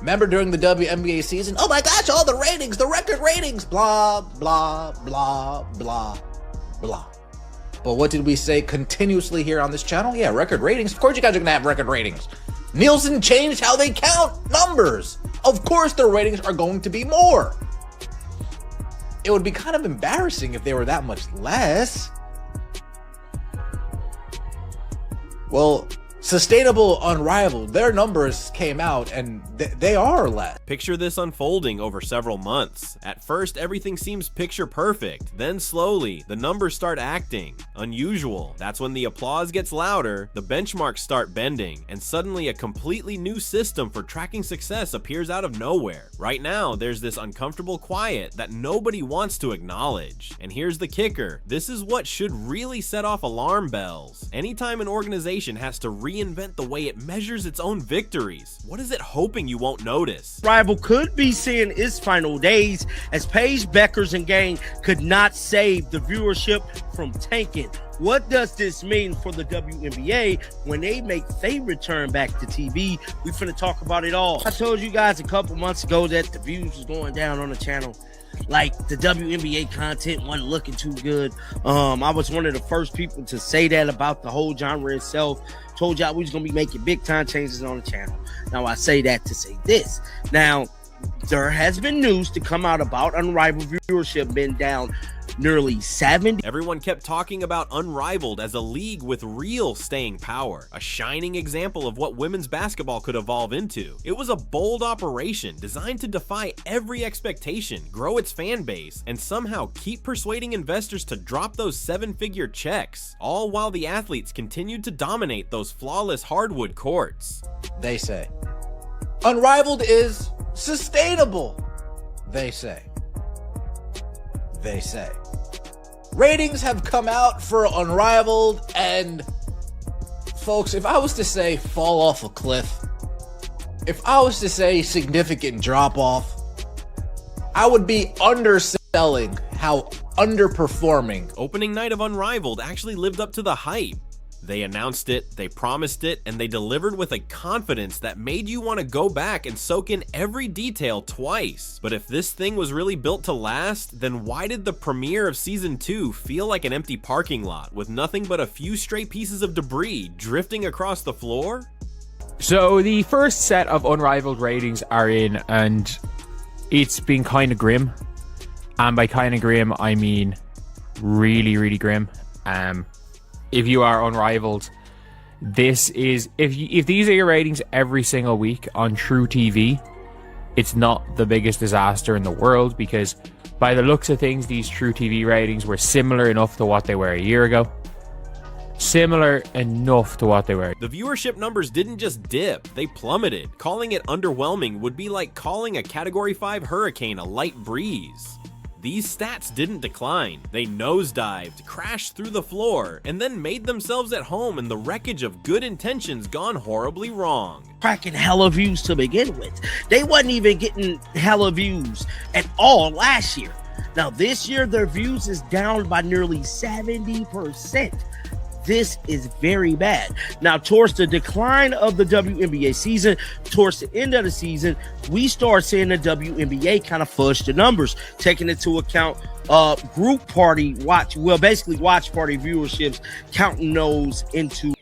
Remember during the WNBA season? Oh my gosh, all the ratings, the record ratings, blah, blah, blah, blah, blah. But what did we say continuously here on this channel? Yeah, record ratings. Of course you guys are gonna have record ratings. Nielsen changed how they count numbers. Of course their ratings are going to be more. It would be kind of embarrassing if they were that much less. Well, Sustainable, Unrivaled, their numbers came out and they are less. Picture this unfolding over several months. At first, everything seems picture perfect. Then slowly, the numbers start acting unusual. That's when the applause gets louder, the benchmarks start bending, and suddenly a completely new system for tracking success appears out of nowhere. Right now, there's this uncomfortable quiet that nobody wants to acknowledge. And here's the kicker. This is what should really set off alarm bells. Anytime an organization has to reinvent the way it measures its own victories, what is it hoping you won't notice? Rival could be seeing its final days as Paige, Beckers, and Gang could not save the viewership from tanking. What does this mean for the WNBA when they make their return back to TV? We finna talk about it all. I told you guys a couple months ago that the views was going down on the channel. Like, the WNBA content wasn't looking too good. I was one of the first people to say that about the whole genre itself. Told y'all we was gonna be making big time changes on the channel. Now I say that to say this. Now, there has been news to come out about Unrivaled viewership being down nearly 70. Everyone kept talking about Unrivaled as a league with real staying power, a shining example of what women's basketball could evolve into. It was a bold operation designed to defy every expectation, grow its fan base, and somehow keep persuading investors to drop those 7-figure checks, all while the athletes continued to dominate those flawless hardwood courts. They say. Unrivaled is sustainable. They say. They say. Ratings have come out for Unrivaled, and folks, if I was to say fall off a cliff, if I was to say significant drop off, I would be underselling how underperforming. Opening night of Unrivaled actually lived up to the hype. They announced it, they promised it, and they delivered with a confidence that made you want to go back and soak in every detail twice. But if this thing was really built to last, then why did the premiere of Season 2 feel like an empty parking lot with nothing but a few stray pieces of debris drifting across the floor? So the first set of Unrivaled ratings are in, and it's been kind of grim. And by kind of grim, I mean really, really grim. If you are Unrivaled, this is, if these are your ratings every single week on True TV, it's not the biggest disaster in the world, because by the looks of things, these True TV ratings were similar enough to what they were a year ago. Similar enough to what they were. The viewership numbers didn't just dip, they plummeted. Calling it underwhelming would be like calling a Category 5 hurricane a light breeze. These stats didn't decline, they nosedived, crashed through the floor, and then made themselves at home in the wreckage of good intentions gone horribly wrong. Cracking hella views to begin with. They wasn't even getting hella views at all last year. Now this year their views is down by nearly 70%. This is very bad. Now, towards the decline of the WNBA season, towards the end of the season, we start seeing the WNBA kind of fudge the numbers, taking into account group party watch, well, basically watch party viewerships, counting those into,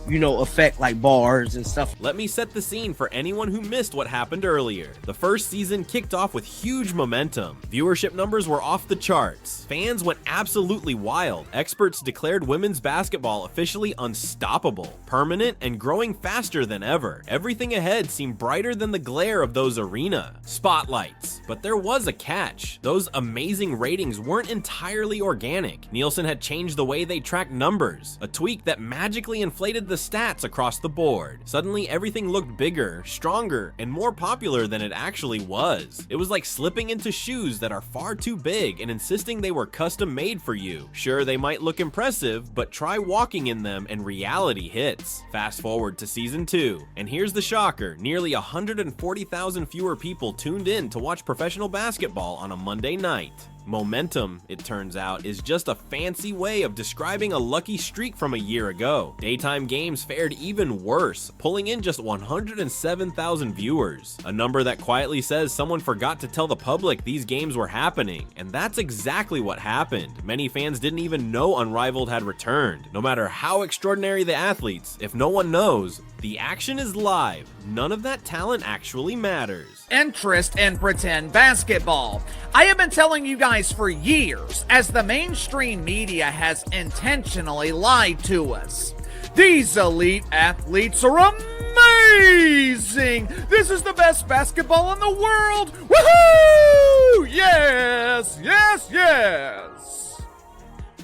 you know, effect like bars and stuff. Let me set the scene for anyone who missed what happened earlier. The first season kicked off with huge momentum. Viewership numbers were off the charts. Fans went absolutely wild. Experts declared women's basketball officially unstoppable, permanent, and growing faster than ever. Everything ahead seemed brighter than the glare of those arena spotlights. But there was a catch. Those amazing ratings weren't entirely organic. Nielsen had changed the way they tracked numbers, a tweak that magically inflated the stats across the board. Suddenly everything looked bigger, stronger, and more popular than it actually was. It was like slipping into shoes that are far too big and insisting they were custom made for you. Sure, they might look impressive, but try walking in them and reality hits. Fast forward to Season 2, and here's the shocker. Nearly 140,000 fewer people tuned in to watch professional basketball on a Monday night. Momentum, it turns out, is just a fancy way of describing a lucky streak from a year ago. Daytime games fared even worse, pulling in just 107,000 viewers, a number that quietly says someone forgot to tell the public these games were happening, and that's exactly what happened. Many fans didn't even know Unrivaled had returned. No matter how extraordinary the athletes, if no one knows, the action is live. None of that talent actually matters. Interest in pretend basketball. I have been telling you guys for years, as the mainstream media has intentionally lied to us. These elite athletes are amazing! This is the best basketball in the world! Woohoo! Yes, yes, yes!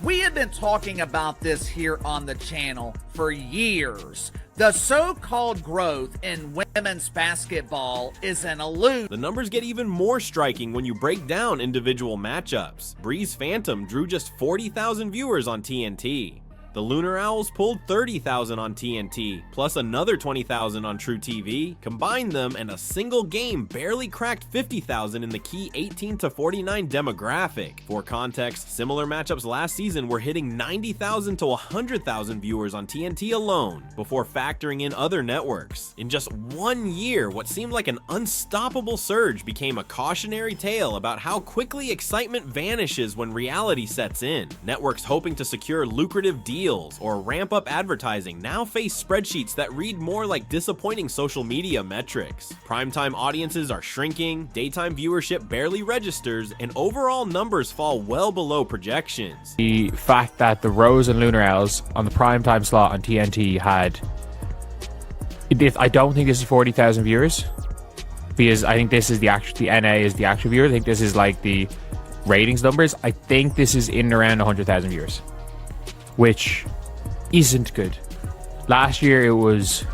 We have been talking about this here on the channel for years. The so-called growth in women's basketball is an illusion. The numbers get even more striking when you break down individual matchups. Breeze Phantom drew just 40,000 viewers on TNT. The Lunar Owls pulled 30,000 on TNT, plus another 20,000 on True TV. Combine them, and a single game barely cracked 50,000 in the key 18 to 49 demographic. For context, similar matchups last season were hitting 90,000 to 100,000 viewers on TNT alone, before factoring in other networks. In just 1 year, what seemed like an unstoppable surge became a cautionary tale about how quickly excitement vanishes when reality sets in. Networks hoping to secure lucrative deals or ramp up advertising now face spreadsheets that read more like disappointing social media metrics. Primetime audiences are shrinking, daytime viewership barely registers, and overall numbers fall well below projections. The fact that the Rose and Lunar Owls on the primetime slot on TNT had, I don't think this is 40,000 viewers, because I think this is the NA is the actual viewer. I think this is like the ratings numbers. I think this is in and around 100,000 viewers, which isn't good. Last year it was,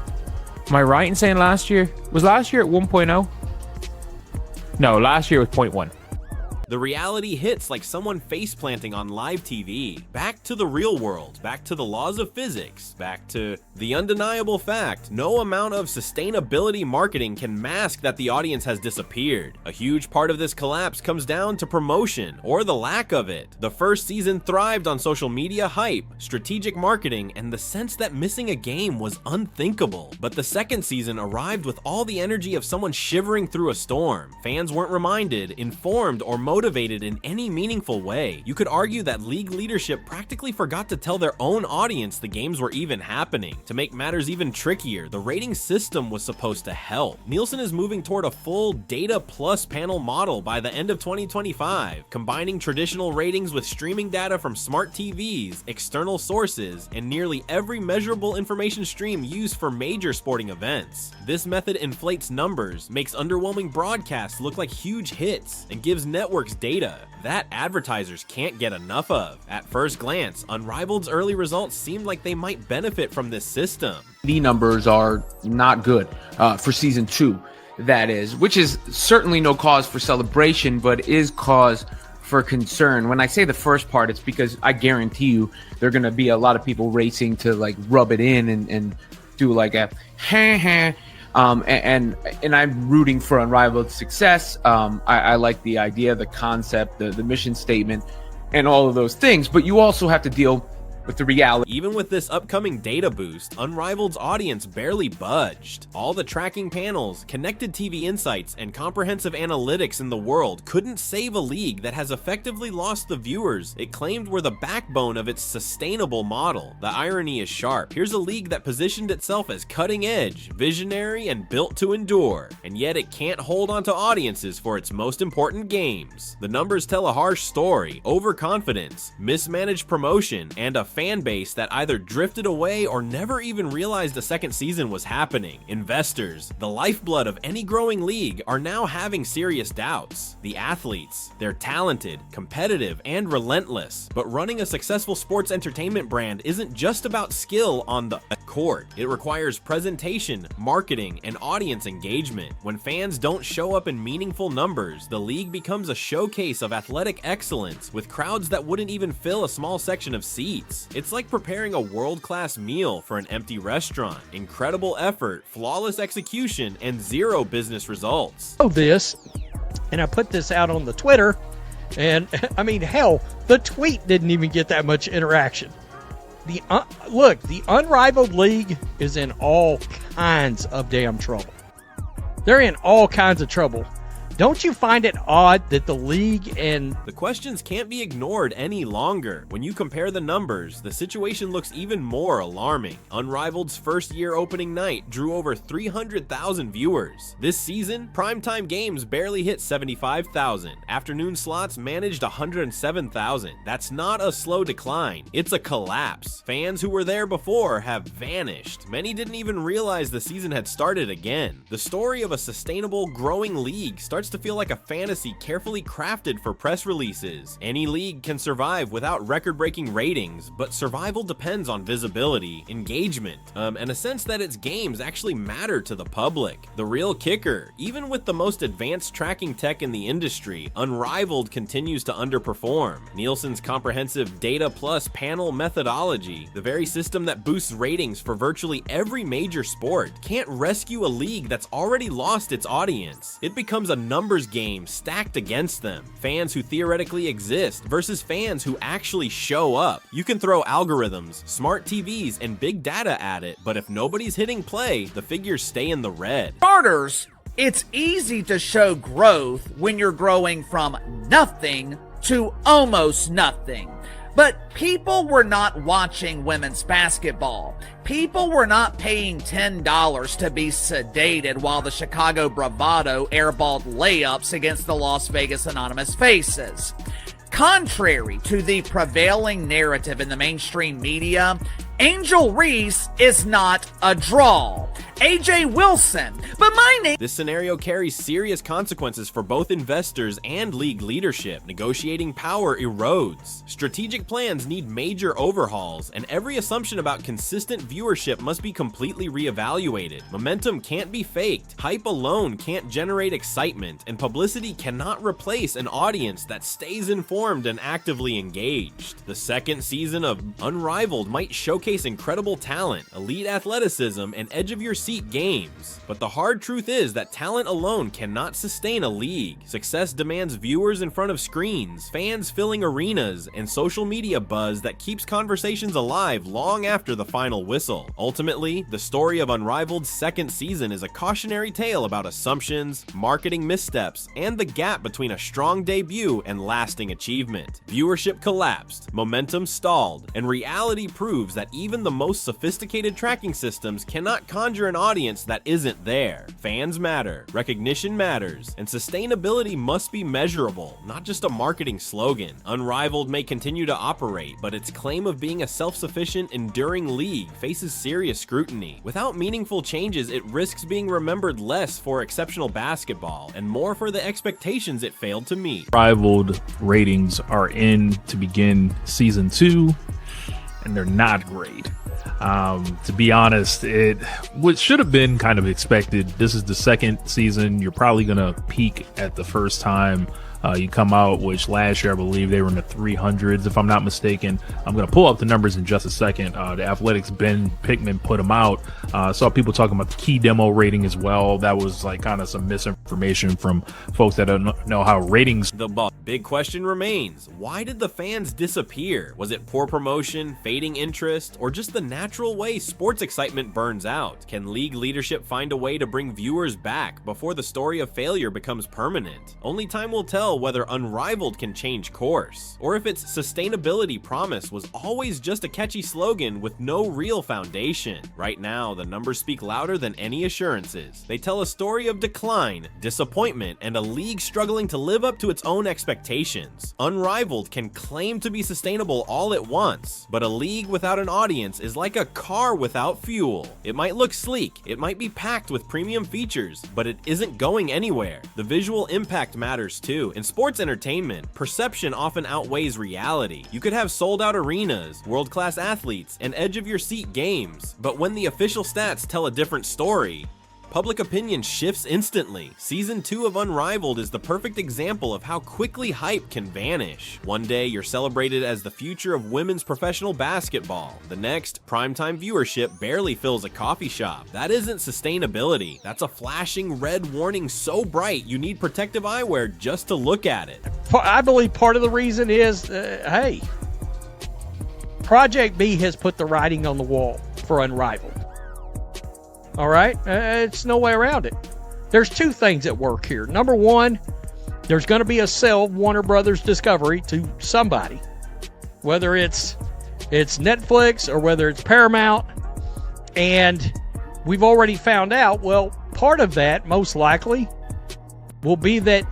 am I right in saying last year at 1.0? No, last year was 0.1. The reality hits like someone face-planting on live TV. Back to the real world, back to the laws of physics, back to the undeniable fact no amount of sustainability marketing can mask that the audience has disappeared. A huge part of this collapse comes down to promotion, or the lack of it. The first season thrived on social media hype, strategic marketing, and the sense that missing a game was unthinkable. But the second season arrived with all the energy of someone shivering through a storm. Fans weren't reminded, informed, or motivated in any meaningful way. You could argue that league leadership practically forgot to tell their own audience the games were even happening. To make matters even trickier, the rating system was supposed to help. Nielsen is moving toward a full data plus panel model by the end of 2025, combining traditional ratings with streaming data from smart TVs, external sources, and nearly every measurable information stream used for major sporting events. This method inflates numbers, makes underwhelming broadcasts look like huge hits, and gives networks data that advertisers can't get enough of. At first glance, Unrivaled's early results seemed like they might benefit from this system. The numbers are not good for season 2, that is, which is certainly no cause for celebration, but is cause for concern. When I say the first part, it's because I guarantee you there are going to be a lot of people racing to like rub it in and do like a and I'm rooting for Unrivaled success. I like the idea, the concept, the mission statement, and all of those things. But you also have to deal with the reality. Even with this upcoming data boost, Unrivaled's audience barely budged. All the tracking panels, connected TV insights, and comprehensive analytics in the world couldn't save a league that has effectively lost the viewers it claimed were the backbone of its sustainable model. The irony is sharp. Here's a league that positioned itself as cutting edge, visionary, and built to endure, and yet it can't hold onto audiences for its most important games. The numbers tell a harsh story: overconfidence, mismanaged promotion, and a fan base that either drifted away or never even realized a second season was happening. Investors, the lifeblood of any growing league, are now having serious doubts. The athletes, they're talented, competitive, and relentless, but running a successful sports entertainment brand isn't just about skill on the court. It requires presentation, marketing, and audience engagement. When fans don't show up in meaningful numbers, the league becomes a showcase of athletic excellence with crowds that wouldn't even fill a small section of seats. It's like preparing a world-class meal for an empty restaurant. Incredible effort, flawless execution, and zero business results. This, and I put this out on the Twitter, And I mean, hell, the tweet didn't even get that much interaction. Look, the Unrivaled League is in all kinds of damn trouble. They're in all kinds of trouble. Don't you find it odd that the league and... The questions can't be ignored any longer. When you compare the numbers, the situation looks even more alarming. Unrivaled's first year opening night drew over 300,000 viewers. This season, primetime games barely hit 75,000. Afternoon slots managed 107,000. That's not a slow decline, it's a collapse. Fans who were there before have vanished. Many didn't even realize the season had started again. The story of a sustainable, growing league starts to feel like a fantasy carefully crafted for press releases. Any league can survive without record-breaking ratings, but survival depends on visibility, engagement, and a sense that its games actually matter to the public. The real kicker, even with the most advanced tracking tech in the industry, Unrivaled continues to underperform. Nielsen's comprehensive data plus panel methodology, the very system that boosts ratings for virtually every major sport, can't rescue a league that's already lost its audience. It becomes a numbers game stacked against them. Fans who theoretically exist versus fans who actually show up. You can throw algorithms, smart TVs, and big data at it, but if nobody's hitting play, the figures stay in the red. Starters, it's easy to show growth when you're growing from nothing to almost nothing. But people were not watching women's basketball. People were not paying $10 to be sedated while the Chicago Bravado airballed layups against the Las Vegas Anonymous Faces. Contrary to the prevailing narrative in the mainstream media, Angel Reese is not a draw. AJ Wilson, but my name... This scenario carries serious consequences for both investors and league leadership. Negotiating power erodes. Strategic plans need major overhauls, and every assumption about consistent viewership must be completely reevaluated. Momentum can't be faked. Hype alone can't generate excitement, and publicity cannot replace an audience that stays informed and actively engaged. The second season of Unrivaled might showcase incredible talent, elite athleticism, and edge-of-your-seat games. But the hard truth is that talent alone cannot sustain a league. Success demands viewers in front of screens, fans filling arenas, and social media buzz that keeps conversations alive long after the final whistle. Ultimately, the story of Unrivaled's second season is a cautionary tale about assumptions, marketing missteps, and the gap between a strong debut and lasting achievement. Viewership collapsed, momentum stalled, and reality proves that even the most sophisticated tracking systems cannot conjure an audience that isn't there. Fans matter, recognition matters, and sustainability must be measurable, not just a marketing slogan. Unrivaled may continue to operate, but its claim of being a self-sufficient, enduring league faces serious scrutiny. Without meaningful changes, it risks being remembered less for exceptional basketball and more for the expectations it failed to meet. Unrivaled ratings are in to begin season 2, and they're not great. To be honest, what should have been kind of expected. This is the second season. You're probably going to peak at the first time you come out, which last year I believe they were in the 300s, if I'm not mistaken. I'm going to pull up the numbers in just a second. The Athletics' Ben Pickman put them out. Saw people talking about the key demo rating as well. That was like kind of some misinformation from folks that don't know how ratings. The big question remains, why did the fans disappear? Was it poor promotion, fading interest, or just the natural way sports excitement burns out? Can league leadership find a way to bring viewers back before the story of failure becomes permanent? Only time will tell whether Unrivaled can change course, or if its sustainability promise was always just a catchy slogan with no real foundation. Right now, the numbers speak louder than any assurances. They tell a story of decline, disappointment, and a league struggling to live up to its own expectations. Unrivaled can claim to be sustainable all at once, but a league without an audience is like a car without fuel. It might look sleek, it might be packed with premium features, but it isn't going anywhere. The visual impact matters too. In sports entertainment, perception often outweighs reality. You could have sold-out arenas, world-class athletes, and edge-of-your-seat games, but when the official stats tell a different story, Public opinion shifts instantly. Season 2 of Unrivaled is the perfect example of how quickly hype can vanish. One day, you're celebrated as the future of women's professional basketball. The next, primetime viewership barely fills a coffee shop. That isn't sustainability. That's a flashing red warning so bright you need protective eyewear just to look at it. I believe part of the reason is, hey, Project B has put the writing on the wall for Unrivaled. All right? It's no way around it. There's two things at work here. Number one, there's going to be a sale of Warner Brothers Discovery to somebody, whether it's Netflix or whether it's Paramount. And we've already found out, well, part of that most likely will be that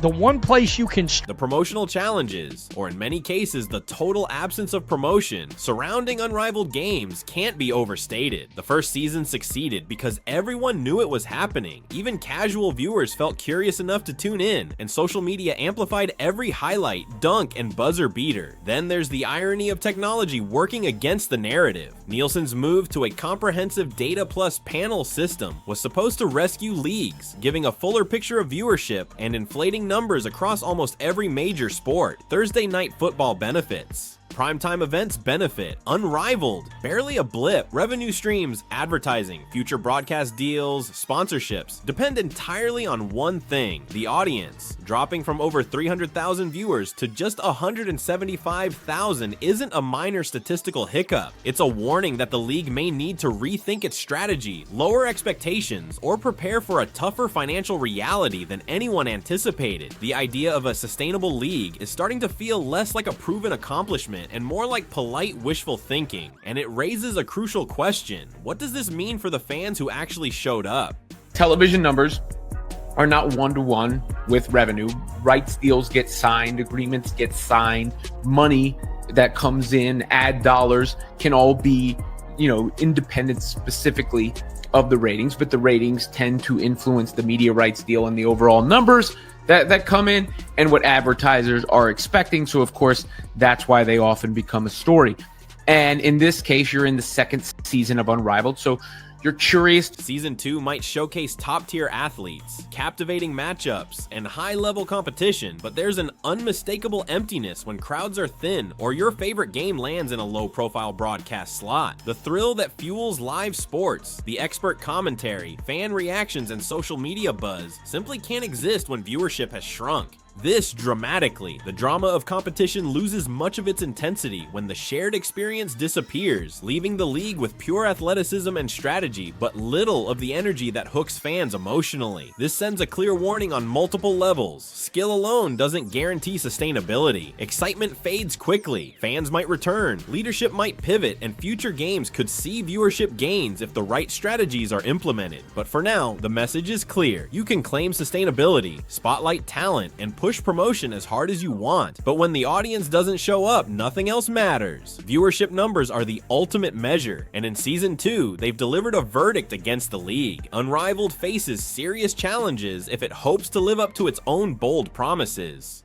the one place you can... The promotional challenges, or in many cases, the total absence of promotion, surrounding Unrivaled games can't be overstated. The first season succeeded because everyone knew it was happening. Even casual viewers felt curious enough to tune in, and social media amplified every highlight, dunk, and buzzer beater. Then there's the irony of technology working against the narrative. Nielsen's move to a comprehensive data plus panel system was supposed to rescue leagues, giving a fuller picture of viewership and inflating numbers across almost every major sport. Thursday night football benefits. Primetime events benefit. Unrivaled, barely a blip. Revenue streams, advertising, future broadcast deals, sponsorships depend entirely on one thing: the audience. Dropping from over 300,000 viewers to just 175,000 isn't a minor statistical hiccup. It's a warning that the league may need to rethink its strategy, lower expectations, or prepare for a tougher financial reality than anyone anticipated. The idea of a sustainable league is starting to feel less like a proven accomplishment and more like polite wishful thinking, and it raises a crucial question: what does this mean for the fans who actually showed up? Television numbers are not one-to-one with revenue. Rights deals get signed, agreements get signed, money that comes in, ad dollars can all be, independent specifically of the ratings, but the ratings tend to influence the media rights deal and the overall numbers that come in and what advertisers are expecting. So of course, that's why they often become a story. And in this case, you're in the second season of Unrivaled, so you're curious. Season 2 might showcase top-tier athletes, captivating matchups, and high-level competition, but there's an unmistakable emptiness when crowds are thin or your favorite game lands in a low-profile broadcast slot. The thrill that fuels live sports, the expert commentary, fan reactions, and social media buzz simply can't exist when viewership has shrunk. This dramatically, the drama of competition loses much of its intensity when the shared experience disappears, leaving the league with pure athleticism and strategy, but little of the energy that hooks fans emotionally. This sends a clear warning on multiple levels. Skill alone doesn't guarantee sustainability. Excitement fades quickly. Fans might return, leadership might pivot, and future games could see viewership gains if the right strategies are implemented. But for now, the message is clear. You can claim sustainability, spotlight talent, and push promotion as hard as you want, but when the audience doesn't show up, nothing else matters. Viewership numbers are the ultimate measure, and in Season 2, they've delivered a verdict against the league. Unrivaled faces serious challenges if it hopes to live up to its own bold promises.